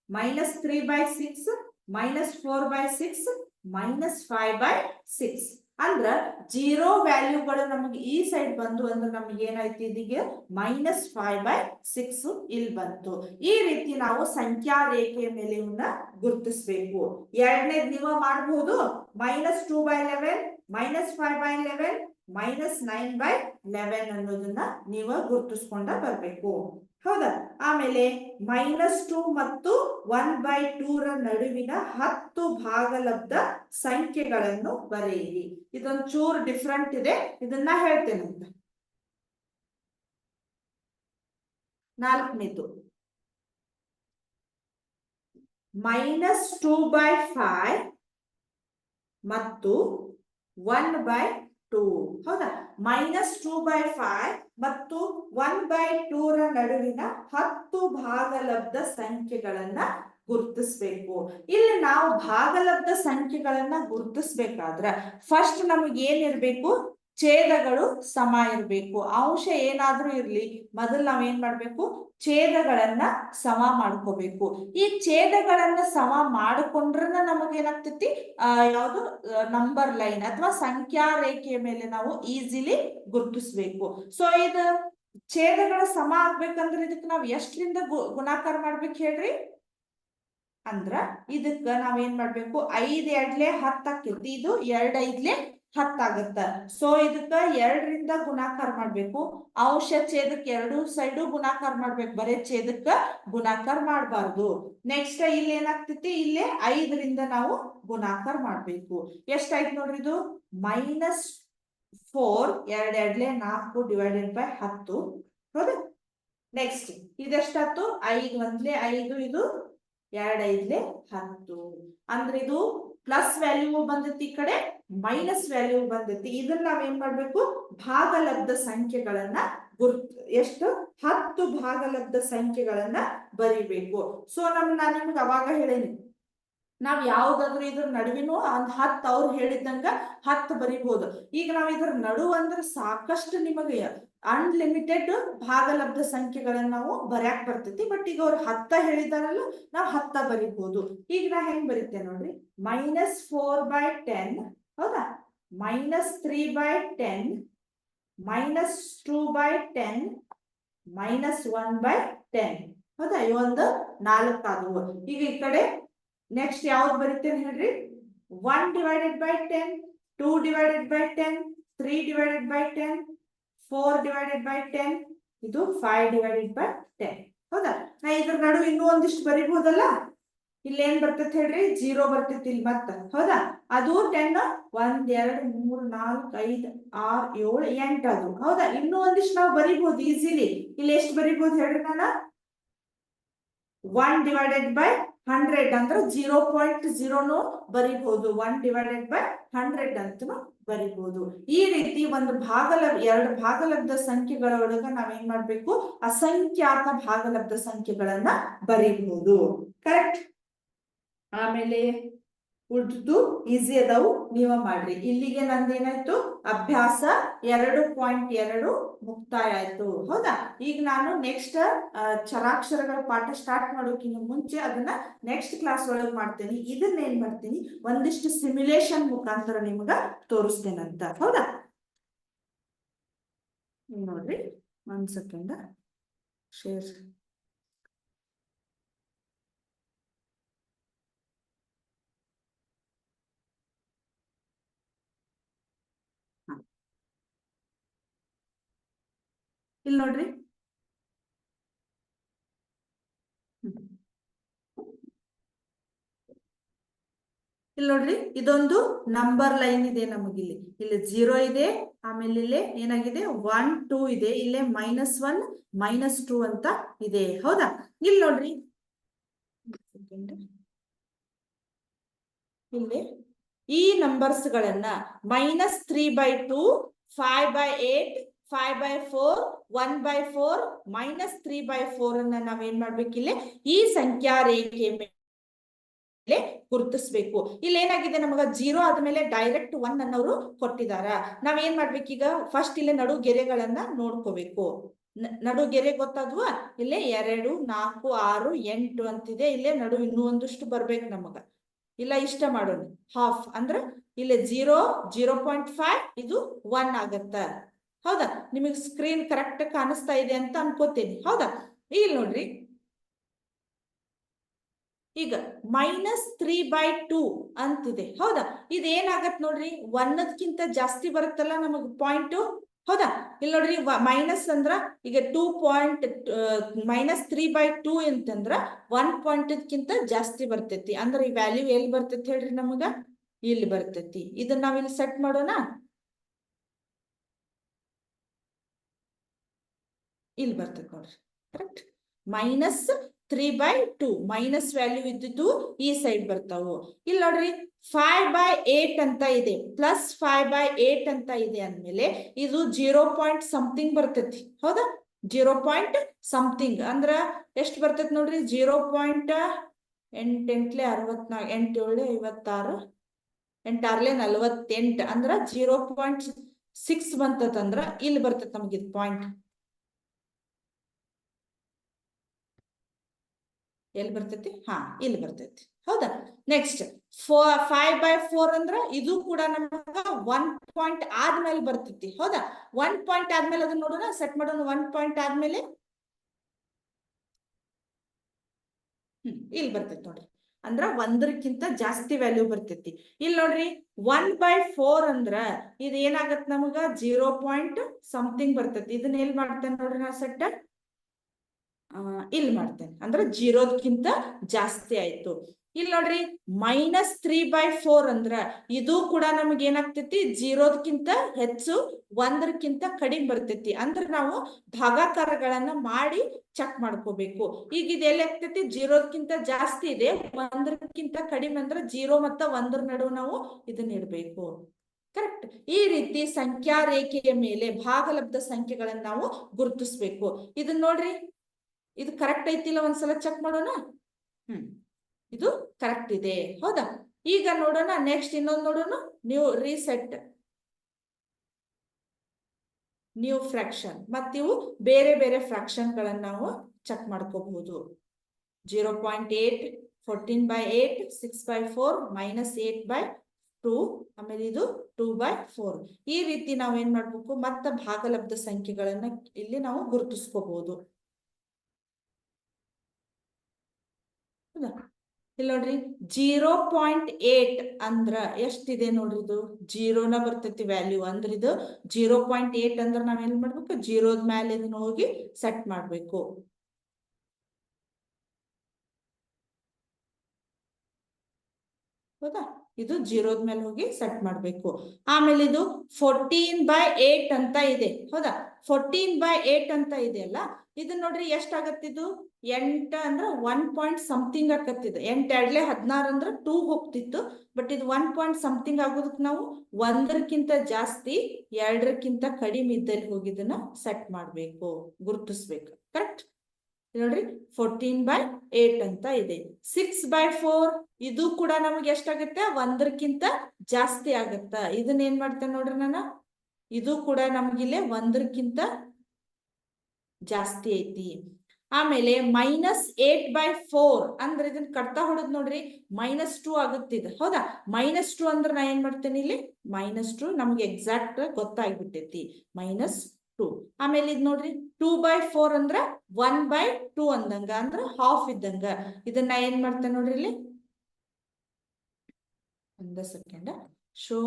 -4/6, -5/6. ಅಂದ್ರ 0 ವ್ಯಾಲ್ಯೂಗಳು ನಮಗೆ ಈ ಸೈಡ್ ಬಂದು ಅಂದ್ರೆ ನಮ್ಗೆ ಏನಾಯ್ತು, ಇದೀಗ -5/6 ಇಲ್ಲಿ ಬಂತು. ಈ ರೀತಿ ನಾವು ಸಂಖ್ಯಾ ರೇಖೆಯ ಮೇಲೆ ಇವನ್ನ ಗುರುತಿಸ್ಬೇಕು. ಎರಡನೇದ್ ನೀವು ಮಾಡಬಹುದು, -2/11, -5/11, -9/11 ಅನ್ನೋದನ್ನ ನೀವು ಗುರುತಿಸ್ಕೊಂಡ ಬರ್ಬೇಕು. ಹೌದಾ? ಆಮೇಲೆ -2 ಮತ್ತು 1/2 ನಡುವಿನ 10 ಭಾಗಲಬ್ಧ ಸಂಖ್ಯೆಗಳನ್ನು ಬರೆಯಿರಿ. ಇದೊಂದು ಚೂರು ಡಿಫ್ರೆಂಟ್ ಇದೆ, ಇದನ್ನ ಹೇಳ್ತೇನೆ ಅಂತ. 4ನೇದು -2/5 ಮತ್ತು 1/2. ಹೌದಾ? -2/5 ಮತ್ತು 1/2 ನಡುವಿನ 10 ಭಾಗಲಬ್ಧ ಸಂಖ್ಯೆಗಳನ್ನ ಗುರುತಿಸ್ಬೇಕು. ಇಲ್ಲಿ ನಾವು ಭಾಗಲಬ್ಧ ಸಂಖ್ಯೆಗಳನ್ನ ಗುರುತಿಸ್ಬೇಕಾದ್ರ ಫಸ್ಟ್ ನಮಗೆ ಏನಿರ್ಬೇಕು, ಛೇದಗಳು ಸಮ ಇರಬೇಕು. ಅಂಶ ಏನಾದ್ರೂ ಇರ್ಲಿ, ಮೊದಲು ನಾವೇನ್ ಮಾಡ್ಬೇಕು, ಛೇದಗಳನ್ನ ಸಮ ಮಾಡ್ಕೋಬೇಕು. ಈ ಛೇದಗಳನ್ನ ಸಮ ಮಾಡಿಕೊಂಡ್ರೆ ನಮಗೇನಾಗ್ತೈತಿ, ಯಾವುದು ನಂಬರ್ ಲೈನ್ ಅಥವಾ ಸಂಖ್ಯಾ ರೇಖೆಯ ಮೇಲೆ ನಾವು ಈಸಿಲಿ ಗುರುತಿಸ್ಬೇಕು. ಸೊ ಇದು ಛೇದಗಳ ಸಮ ಆಗ್ಬೇಕಂದ್ರೆ ಇದಕ್ಕೆ ನಾವ್ ಎಷ್ಟರಿಂದ ಗುಣಾಕಾರ ಮಾಡ್ಬೇಕು ಹೇಳ್ರಿ? ಅಂದ್ರ ಇದಕ್ಕ ನಾವೇನ್ ಮಾಡ್ಬೇಕು, 5 2 10 ಆಕೈತಿ, ಇದು 2 5 10 ಆಗತ್ತ. ಸೊ ಇದಕ್ಕ 2ರಿಂದ ಗುಣಾಕಾರ ಮಾಡ್ಬೇಕು. ಅಂಶ ಛೇದಕ್ಕೆ ಎರಡು ಸೈಡು ಗುಣಾಕಾರ ಮಾಡ್ಬೇಕು, ಬರೇ ಛೇದಕ್ಕ ಗುಣಾಕಾರ ಮಾಡಬಾರ್ದು. ನೆಕ್ಸ್ಟ್ ಇಲ್ಲಿ ಏನಾಗ್ತೈತಿ, ಇಲ್ಲೇ 5ರಿಂದ ನಾವು ಗುಣಾಕಾರ ಮಾಡ್ಬೇಕು. ಎಷ್ಟಾಯ್ತು ನೋಡ್ರಿ, ಇದು -4 2 2 4 ಡಿವೈಡೆಡ್ ಬೈ 10. ಹೌದಾ? ನೆಕ್ಸ್ಟ್ ಇದೆಷ್ಟಾಯ್ತು, 5 1 5, ಇದು 2 5 10. ಅಂದ್ರೆ ಇದು ಪ್ಲಸ್ ವ್ಯಾಲ್ಯೂ ಬಂದೈತಿ, ಈ ಕಡೆ ಮೈನಸ್ ವ್ಯಾಲ್ಯೂ ಬಂದೈತಿ. ಇದನ್ನ ನಾವೇನ್ ಮಾಡ್ಬೇಕು, ಭಾಗಲಬ್ಧ ಸಂಖ್ಯೆಗಳನ್ನ ಎಷ್ಟು 10 ಭಾಗಲಬ್ಧ ಸಂಖ್ಯೆಗಳನ್ನ ಬರಿಬೇಕು. ಸೊ ನಾನು ನಿಮ್ಗೆ ಅವಾಗ ಹೇಳೇನಿ, ನಾವ್ ಯಾವ್ದಾದ್ರು ಇದ್ರ ನಡುವಿನೂ ಒಂದ್ 10 ಅವ್ರು ಹೇಳಿದಂಗ 10 ಬರಿಬಹುದು. ಈಗ ನಾವ್ ಇದ್ರ ನಡು ಅಂದ್ರೆ ಸಾಕಷ್ಟು ನಿಮಗೆ ಅನ್ಲಿಮಿಟೆಡ್ ಭಾಗಲಬ್ಧ ಸಂಖ್ಯೆಗಳನ್ನ ನಾವು ಬರ್ಯಾಕ್ ಬರ್ತೈತಿ. ಬಟ್ ಈಗ ಅವ್ರು 10 ಹೇಳಿದಾರಲ್ಲ, ನಾವ್ 10 ಬರಿಬಹುದು. ಈಗ ನಾ ಹೆಂಗ್ ಬರೀತೇನೆ ನೋಡ್ರಿ, -4/10, ಹೌದಾ, -3/10, -2/10, -1/10. ಹೌದಾ, ಇವೊಂದು 4 ಆದವು. ಈಗ ಈ ಕಡೆ ನೆಕ್ಸ್ಟ್ ಯಾವ್ದು ಬರೀತೇನೆ ಹೇಳ್ರಿ, 1 divided by 10, 2 divided by 10, 3 divided by 10, 4 divided by 10, ಇದು 5 ಡಿವೈಡೆಡ್ ಬೈ 10. ಹೌದಾ, ನಾ ಇದ್ರ ನಡು ಇನ್ನೂ ಒಂದಿಷ್ಟು ಬರಿಬಹುದಲ್ಲ. ಇಲ್ಲಿ ಏನ್ ಬರ್ತೈತಿ ಹೇಳ್ರಿ, 0 ಬರ್ತೈತಿ ಇಲ್ಲಿ ಮತ್ತ. ಹೌದಾ, ಅದು 10 1 2 3 4 5 6 7 8 ಅದು. ಹೌದಾ, ಇನ್ನೂ ಒಂದಿಷ್ಟು ನಾವು ಬರಿಬಹುದು ಈಸಿಲಿ. ಇಲ್ಲಿ ಎಷ್ಟು ಬರಿಬಹುದು ಹೇಳ್ರಿ, ನಾನು 1 ಡಿವೈಡೆಡ್ ಬೈ 100 ಅಂದ್ರೆ 0.0 ಬರಿಬಹುದು. 1 ಡಿವೈಡೆಡ್ ಬೈ 100 ಅಂತ ಬರಿಬಹುದು. ಈ ರೀತಿ ಒಂದು ಎರಡು ಭಾಗಲಬ್ಧ ಸಂಖ್ಯೆಗಳ ಒಳಗ ನಾವೇನ್ ಮಾಡ್ಬೇಕು, ಅಸಂಖ್ಯಾತ ಭಾಗಲಬ್ಧ ಸಂಖ್ಯೆಗಳನ್ನ ಬರಿಬಹುದು. ಕರೆಕ್ಟ್? ಆಮೇಲೆ ಉಳಿದು ಈಸಿ ಅದಾವು, ನೀವ ಮಾಡ್ರಿ. ಇಲ್ಲಿಗೆ ನಂದೇನಾಯ್ತು, ಅಭ್ಯಾಸ 2.2 ಮುಕ್ತಾಯ ಆಯ್ತು. ಹೌದಾ, ಈಗ ನಾನು ನೆಕ್ಸ್ಟ್ ಚರಾಕ್ಷರಗಳ ಪಾಠ ಸ್ಟಾರ್ಟ್ ಮಾಡೋಕ್ಕಿಂತ ಮುಂಚೆ ಅದನ್ನ ನೆಕ್ಸ್ಟ್ ಕ್ಲಾಸ್ ಒಳಗೆ ಮಾಡ್ತೇನೆ. ಇದನ್ನ ಏನ್ ಮಾಡ್ತೀನಿ, ಒಂದಿಷ್ಟು ಸಿಮ್ಯುಲೇಷನ್ ಮುಖಾಂತರ ನಿಮ್ಗ ತೋರಿಸ್ತೇನಂತ. ಹೌದಾ, ನೋಡ್ರಿ, 1 ಸೆಕೆಂಡ್ ಶೇರ್. ಇಲ್ಲಿ ನೋಡ್ರಿ, ಇಲ್ಲಿ ನೋಡ್ರಿ, ಇದೊಂದು ನಂಬರ್ ಲೈನ್ ಇದೆ ನಮಗಿಲ್ಲಿ. ಇಲ್ಲಿ 0 ಇದೆ, ಆಮೇಲೆ ಇಲ್ಲಿ ಏನಾಗಿದೆ 1 2 ಇದೆ, ಇಲ್ಲೇ -1 -2 ಅಂತ ಇದೆ. ಹೌದಾ, ಇಲ್ಲಿ ನೋಡ್ರಿ, ಇಲ್ಲಿ ಈ ನಂಬರ್ಸ್ ಗಳನ್ನ -3/2, 5/8, 5/4, 1/4, -3/4 ಅನ್ನ ನಾವೇನ್ ಮಾಡ್ಬೇಕು, ಇಲ್ಲಿ ಈ ಸಂಖ್ಯಾ ರೇಖೆ ಮೇಲೆ ಗುರುತಿಸ್ಬೇಕು. ಇಲ್ಲಿ ಏನಾಗಿದೆ, ನಮಗ 0 ಆದ್ಮೇಲೆ ಡೈರೆಕ್ಟ್ 1 ಅನ್ನೋರು ಕೊಟ್ಟಿದಾರ. ನಾವೇನ್ ಮಾಡ್ಬೇಕೀಗ, ಫಸ್ಟ್ ಇಲ್ಲಿ ನಡು ಗೆರೆಗಳನ್ನ ನೋಡ್ಕೋಬೇಕು. ನಡು ಗೆರೆ ಗೊತ್ತಾದ್ವಾ, ಇಲ್ಲೇ 2 4 6 8 ಅಂತಿದೆ. ಇಲ್ಲೇ ನಡು ಇನ್ನೂ ಒಂದಷ್ಟು ಬರ್ಬೇಕು ನಮಗ. ಇಲ್ಲ ಇಷ್ಟ ಮಾಡೋಣ, ಹಾಫ್ ಅಂದ್ರೆ ಇಲ್ಲಿ 0 0.5, ಇದು 1 ಆಗತ್ತ. ಹೌದಾ, ನಿಮಗೆ ಸ್ಕ್ರೀನ್ ಕರೆಕ್ಟ್ ಕಾಣಿಸ್ತಾ ಇದೆ ಅಂತ ಅನ್ಕೋತೀನಿ. ಹೌದಾ, ಇಲ್ಲಿ ನೋಡ್ರಿ, ಈಗ -3/2 ಅಂತಿದೆ. ಹೌದಾ, ಇದೇನಾಗತ್ ನೋಡ್ರಿ, 1ಕ್ಕಿಂತ ಜಾಸ್ತಿ ಬರುತ್ತಲ್ಲ ನಮಗ್ ಪಾಯಿಂಟ್. ಹೌದಾ, ಇಲ್ಲಿ ನೋಡ್ರಿ, ಮೈನಸ್ ಅಂದ್ರ ಈಗ -3/2 ಅಂತಂದ್ರ 1 ಪಾಯಿಂಟ್ಕಿಂತ ಜಾಸ್ತಿ ಬರ್ತೈತಿ. ಅಂದ್ರೆ ಈ ವ್ಯಾಲ್ಯೂ ಎಲ್ಲಿ ಬರ್ತೈತಿ ಹೇಳ್ರಿ, ನಮಗ ಇಲ್ಲಿ ಬರ್ತೈತಿ. ಇದನ್ನ ನಾವಿಲ್ಲಿ ಸೆಟ್ ಮಾಡೋಣ. ಇಲ್ಲಿ ಬರ್ತೈತಿ ನೋಡ್ರಿ, ಕರೆಕ್ಟ್. -3/2 ಮೈನಸ್ ವ್ಯಾಲ್ಯೂ ಇದ್ದಿದ್ದು ಈ ಸೈಡ್ ಬರ್ತಾವು. ಇಲ್ಲಿ ನೋಡ್ರಿ, 5/8 ಅಂತ ಇದೆ, +5/8 ಅಂತ ಇದೆ ಅಂದ್ಮೇಲೆ ಇದು 0. something ಬರ್ತೈತಿ. ಹೌದಾ, 0. ಅಂದ್ರ ಎಷ್ಟು ಬರ್ತೈತಿ ನೋಡ್ರಿ, 0.8 8 64 8 7 56 8 6 48 ಅಂದ್ರ 6 ಬಂತಂದ್ರ ಇಲ್ಲಿ ಬರ್ತೈತಿ ನಮ್ಗೆ ಇದು ಪಾಯಿಂಟ್. ಎಲ್ಲಿ ಬರ್ತೈತಿ? ಹಾ, ಇಲ್ಲಿ ಬರ್ತೈತಿ. ಹೌದಾ? ನೆಕ್ಸ್ಟ್ 5/4 ಅಂದ್ರ ಇದು ಕೂಡ ನಮಗ 1 ಪಾಯಿಂಟ್ ಆದ್ಮೇಲೆ ಬರ್ತೈತಿ. ಹೌದಾ? 1 ಪಾಯಿಂಟ್ ಆದ್ಮೇಲೆ ಅದನ್ನ ನೋಡೋಣ, ಸೆಟ್ ಮಾಡೋಣ. 1 ಪಾಯಿಂಟ್ ಆದ್ಮೇಲೆ ಇಲ್ಲಿ ಬರ್ತೈತಿ ನೋಡ್ರಿ. ಅಂದ್ರ 1ಕ್ಕಿಂತ ಜಾಸ್ತಿ ವ್ಯಾಲ್ಯೂ ಬರ್ತೈತಿ. ಇಲ್ಲಿ ನೋಡ್ರಿ 1/4 ಅಂದ್ರ ಇದು ಏನಾಗತ್ ನಮಗ 0 ಪಾಯಿಂಟ್ ಸಮಥಿಂಗ್ ಬರ್ತೈತಿ. ಇದನ್ನ ಎಲ್ಲಿ ಮಾಡ್ತೇನೆ ನೋಡ್ರಿ ನಾ ಸೆಟ್, ಇಲ್ಲಿ ಮಾಡ್ತೇನೆ. ಅಂದ್ರೆ 0ಕ್ಕಿಂತ ಜಾಸ್ತಿ ಆಯ್ತು. ಇಲ್ಲಿ ನೋಡ್ರಿ -3/4 ಅಂದ್ರ ಇದು ಕೂಡ ನಮ್ಗೆ ಏನಾಗ್ತೈತಿ 0ಕ್ಕಿಂತ ಹೆಚ್ಚು 1ಕ್ಕಿಂತ ಕಡಿಮೆ ಬರ್ತೈತಿ. ಅಂದ್ರೆ ನಾವು ಭಾಗಾಕಾರಗಳನ್ನ ಮಾಡಿ ಚೆಕ್ ಮಾಡ್ಕೋಬೇಕು. ಈಗ ಇದು ಎಲ್ಲಿ ಆಗ್ತೈತಿ? 0ಕ್ಕಿಂತ ಜಾಸ್ತಿ ಇದೆ, 1ಕ್ಕಿಂತ ಕಡಿಮೆ ಅಂದ್ರೆ 0 ಮತ್ತು 1 ನಡುವೆ ನಾವು ಇದನ್ನ ಇಡಬೇಕು. ಕರೆಕ್ಟ್. ಈ ರೀತಿ ಸಂಖ್ಯಾ ರೇಖೆಯ ಮೇಲೆ ಭಾಗಲಬ್ಧ ಸಂಖ್ಯೆಗಳನ್ನ ನಾವು ಗುರುತಿಸ್ಬೇಕು. ಇದನ್ನ ನೋಡ್ರಿ, ಇದು ಕರೆಕ್ಟ್ ಐತಿಲ್ಲ ಒಂದ್ಸಲ ಚೆಕ್ ಮಾಡೋಣ. ಇದು ಕರೆಕ್ಟ್ ಇದೆ. ಹೌದಾ? ಈಗ ನೋಡೋಣ ನೆಕ್ಸ್ಟ್ ಇನ್ನೊಂದು ನೋಡೋಣ. New fraction. ಮತ್ತಿವು ಬೇರೆ ಬೇರೆ ಫ್ರಾಕ್ಷನ್ ಗಳನ್ನ ನಾವು ಚೆಕ್ ಮಾಡ್ಕೋಬಹುದು. 0.8, 14/8, 6/4, -8/2, ಆಮೇಲೆ ಇದು 2/4. ಈ ರೀತಿ ನಾವು ಏನ್ ಮಾಡ್ಬೇಕು, ಮತ್ತೆ ಭಾಗಲಬ್ಧ ಸಂಖ್ಯೆಗಳನ್ನ ಇಲ್ಲಿ ನಾವು ಗುರುತಿಸ್ಕೋಬಹುದು. ಇಲ್ಲಿ ನೋಡ್ರಿ 0.8 ಅಂದ್ರ ಎಷ್ಟಿದೆ ನೋಡ್ರಿ, ಇದು 0ನ ಬರ್ತೈತಿ ವ್ಯಾಲ್ಯೂ. ಅಂದ್ರೆ ಇದು 0.8 ಅಂದ್ರ ನಾವ್ ಏನ್ ಮಾಡ್ಬೇಕು, 0ದ ಮೇಲೆ ಇದನ್ನ ಹೋಗಿ ಸೆಟ್ ಮಾಡ್ಬೇಕು. ಹೌದಾ? ಇದು 0ದ ಮೇಲೆ ಹೋಗಿ ಸೆಟ್ ಮಾಡ್ಬೇಕು. ಆಮೇಲೆ ಇದು 14/8 ಅಂತ ಇದೆ. ಹೌದಾ? 14/8 ಅಂತ ಇದೆ ಅಲ್ಲ, ಇದನ್ನ ನೋಡ್ರಿ ಎಷ್ಟಾಗತ್ತಿದು 8 ಅಂದ್ರ 1 ಪಾಯಿಂಟ್ ಸಮಥಿಂಗ್ ಆಕತ್ತಿದೆ. 8 2 16 ಅಂದ್ರ 2 ಹೋಗ್ತಿತ್ತು. ಬಟ್ ಇದು 1 ಪಾಯಿಂಟ್ ಸಮಥಿಂಗ್ ಆಗೋದಕ್ಕೆ ನಾವು 1ಕ್ಕಿಂತ ಜಾಸ್ತಿ 2ಕ್ಕಿಂತ ಕಡಿಮೆ ಇದ್ದಲ್ಲಿ ಹೋಗಿ ಇದನ್ನ ಸೆಟ್ ಮಾಡ್ಬೇಕು, ಗುರುತಿಸ್ಬೇಕು. ಕರೆಕ್ಟ್? ನೋಡ್ರಿ 14/8 ಅಂತ ಇದೆ. 6/4 ಇದು ಕೂಡ ನಮಗೆ ಎಷ್ಟಾಗುತ್ತೆ, 1ಕ್ಕಿಂತ ಜಾಸ್ತಿ ಆಗತ್ತ. ಇದನ್ನ ಏನ್ ಮಾಡ್ತೇನೆ ನೋಡ್ರಿ ನಾನು, ಇದು ಕೂಡ ನಮ್ಗಿಲ್ಲೇ 1ಕ್ಕಿಂತ ಜಾಸ್ತಿ ಐತಿ. ಆಮೇಲೆ -8/4 ಅಂದ್ರೆ ಇದನ್ನ ಕಟ್ತಾ ಹೊಡದ್ ನೋಡ್ರಿ, -2 ಆಗುತ್ತಿದೆ. ಹೌದಾ? -2 ಅಂದ್ರೆ ನಾ ಏನ್ ಮಾಡ್ತೇನೆ ಇಲ್ಲಿ, -2 ನಮ್ಗೆ ಎಕ್ಸಾಕ್ಟ್ ಗೊತ್ತಾಗ್ಬಿಟ್ಟೈತಿ, -2. ಆಮೇಲೆ ಇದ್ ನೋಡ್ರಿ 2/4 ಅಂದ್ರ 1/2 ಅಂದಂಗ, ಅಂದ್ರ ಹಾಫ್ ಇದ್ದಂಗ. ಇದನ್ನ ಏನ್ ಮಾಡ್ತೇನೆ ನೋಡ್ರಿ ಇಲ್ಲಿ, ಒಂದ ಸೆಕೆಂಡ್, ಶೋ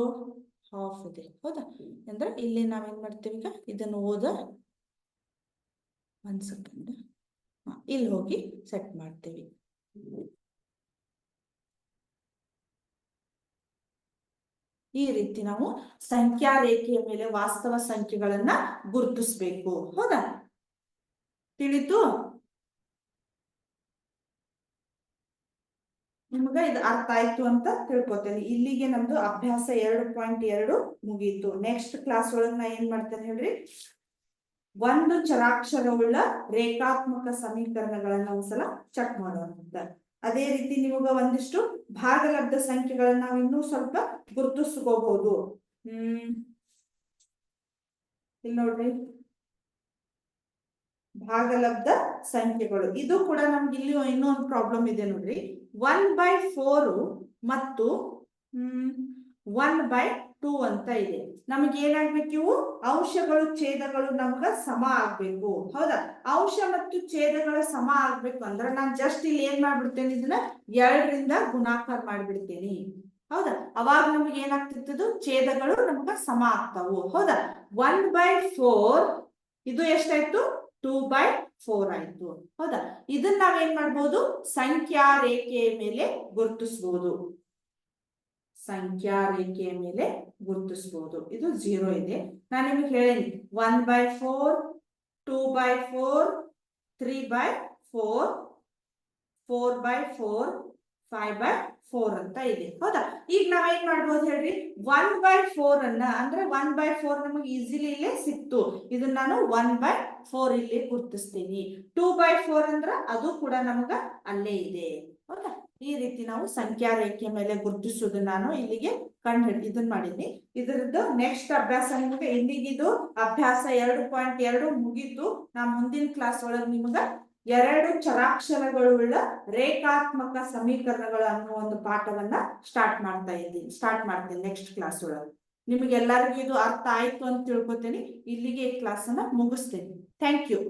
ಹಾಫ್ ಇದೆ. ಹೌದಾ? ಅಂದ್ರೆ ಇಲ್ಲಿ ನಾವೇನ್ ಮಾಡ್ತೀವಿ, ಈಗ ಇದನ್ನ ಓದ, ಒಂದ್ ಸೆಕೆಂಡ್, ಇಲ್ಲಿ ಹೋಗಿ ಸೆಟ್ ಮಾಡ್ತೀವಿ. ಈ ರೀತಿ ನಾವು ಸಂಖ್ಯಾ ರೇಖೆಯ ಮೇಲೆ ವಾಸ್ತವ ಸಂಖ್ಯೆಗಳನ್ನ ಗುರುತಿಸಬೇಕು. ಹೌದಾ? ತಿಳಿತು? ನಿಮಗ ಇದು ಅರ್ಥ ಆಯ್ತು ಅಂತ ತಿಳ್ಕೊತೇನೆ. ಇಲ್ಲಿಗೆ ನಮ್ದು ಅಭ್ಯಾಸ 2.2 ಮುಗೀತು. ನೆಕ್ಸ್ಟ್ ಕ್ಲಾಸ್ ಒಳಗೆ ನಾ ಏನ್ ಮಾಡ್ತೇನೆ ಹೇಳ್ರಿ, ಒಂದು ಚರಾಕ್ಷರವುಳ್ಳ ರೇಖಾತ್ಮಕ ಸಮೀಕರಣಗಳನ್ನ ಒಂದ್ಸಲ ಚೆಕ್ ಮಾಡೋಣ. ಅದೇ ರೀತಿ ನಿಮಗ ಒಂದಿಷ್ಟು ಭಾಗಲಬ್ಧ ಸಂಖ್ಯೆಗಳನ್ನ ನಾವು ಇನ್ನೂ ಸ್ವಲ್ಪ ಗುರುತಿಸ್ಕೋಬಹುದು. ಇಲ್ಲಿ ನೋಡ್ರಿ, ಭಾಗಲಬ್ಧ ಸಂಖ್ಯೆಗಳು. ಇದು ಕೂಡ ನಮ್ಗೆ ಇಲ್ಲಿ ಇನ್ನೊಂದು ಪ್ರಾಬ್ಲಮ್ ಇದೆ ನೋಡ್ರಿ. 1/4 ಮತ್ತು 1/2 ಅಂತ ಇದೆ. ನಮಗೆ ಏನಾಗ್ಬೇಕು, ಇವು ಅಂಶಗಳು ಛೇದಗಳು ನಮ್ಗ ಸಮ ಆಗ್ಬೇಕು. ಹೌದಾ? ಅಂಶ ಮತ್ತು ಛೇದಗಳ ಸಮ ಆಗ್ಬೇಕು ಅಂದ್ರೆ ನಾನ್ ಜಸ್ಟ್ ಇಲ್ಲಿ ಏನ್ ಮಾಡ್ಬಿಡ್ತೇನೆ, ಇದನ್ನ 2ರಿಂದ ಗುಣಾಕಾರ ಮಾಡ್ಬಿಡ್ತೇನೆ. ಹೌದಾ? ಅವಾಗ ನಮ್ಗೆ ಏನಾಗ್ತಿರ್ತದ, ಛೇದಗಳು ನಮ್ಗ ಸಮ ಆಗ್ತಾವು. ಹೌದಾ? 1/4 ಇದು ಎಷ್ಟಾಯ್ತು, 2/4 ಆಯ್ತು. ಹೌದಾ? ಇದನ್ನ ನಾವೇನ್ ಮಾಡ್ಬೋದು, ಸಂಖ್ಯಾ ರೇಖೆಯ ಮೇಲೆ ಗುರುತಿಸಬಹುದು. ಸಂಖ್ಯಾ ರೇಖೆಯ ಮೇಲೆ ಗುರುತಿಸಬಹುದು. ಇದು 0 ಇದೆ. ನಾನು ನಿಮಗೆ ಹೇಳೇನಿ 1/4, 2/4, 3/4, 4/4, 5/4 ಅಂತ ಇದೆ. ಹೌದಾ? ಈಗ ನಾವೇನ್ ಮಾಡ್ಬೋದು ಹೇಳ್ರಿ, 1/4 ಅನ್ನ, ಅಂದ್ರೆ 1/4 ನಮಗೆ ಈಸಿಲಿ ಇಲ್ಲೇ ಸಿಕ್ತು. ಇದನ್ನ ನಾನು 1/4 ಇಲ್ಲಿ ಗುರುತಿಸ್ತೀನಿ. 2/4 ಅಂದ್ರ ಅದು ಕೂಡ ನಮಗ ಅಲ್ಲೇ ಇದೆ. ಹೌದಾ? ಈ ರೀತಿ ನಾವು ಸಂಖ್ಯಾ ರೇಖೆ ಮೇಲೆ ಗುರುತಿಸುವುದು ನಾನು ಇಲ್ಲಿಗೆ ಇದನ್ನ ಮಾಡಿದ್ನಿ. ಇದರದ್ದು ನೆಕ್ಸ್ಟ್ ಅಭ್ಯಾಸ ನಿಮಗೆ ಇಲ್ಲಿಗಿದು ಅಭ್ಯಾಸ 2.2 ಮುಗೀತು. ನಾ ಮುಂದಿನ ಕ್ಲಾಸ್ ಒಳಗೆ ನಿಮಗ 2 ಚರಾಕ್ಷರಗಳುಳ್ಳ ರೇಖಾತ್ಮಕ ಸಮೀಕರಣಗಳು ಅನ್ನೋ ಒಂದು ಪಾಠವನ್ನ ಸ್ಟಾರ್ಟ್ ಮಾಡ್ತೀನಿ ನೆಕ್ಸ್ಟ್ ಕ್ಲಾಸ್ ಒಳಗೆ. ನಿಮಗೆ ಎಲ್ಲರಿಗೂ ಇದು ಅರ್ಥ ಆಯ್ತು ಅಂತ ತಿಳ್ಕೊತೀನಿ. ಇಲ್ಲಿಗೆ ಈ ಕ್ಲಾಸ್ ಅನ್ನ ಮುಗಿಸ್ತೇನೆ. Thank you.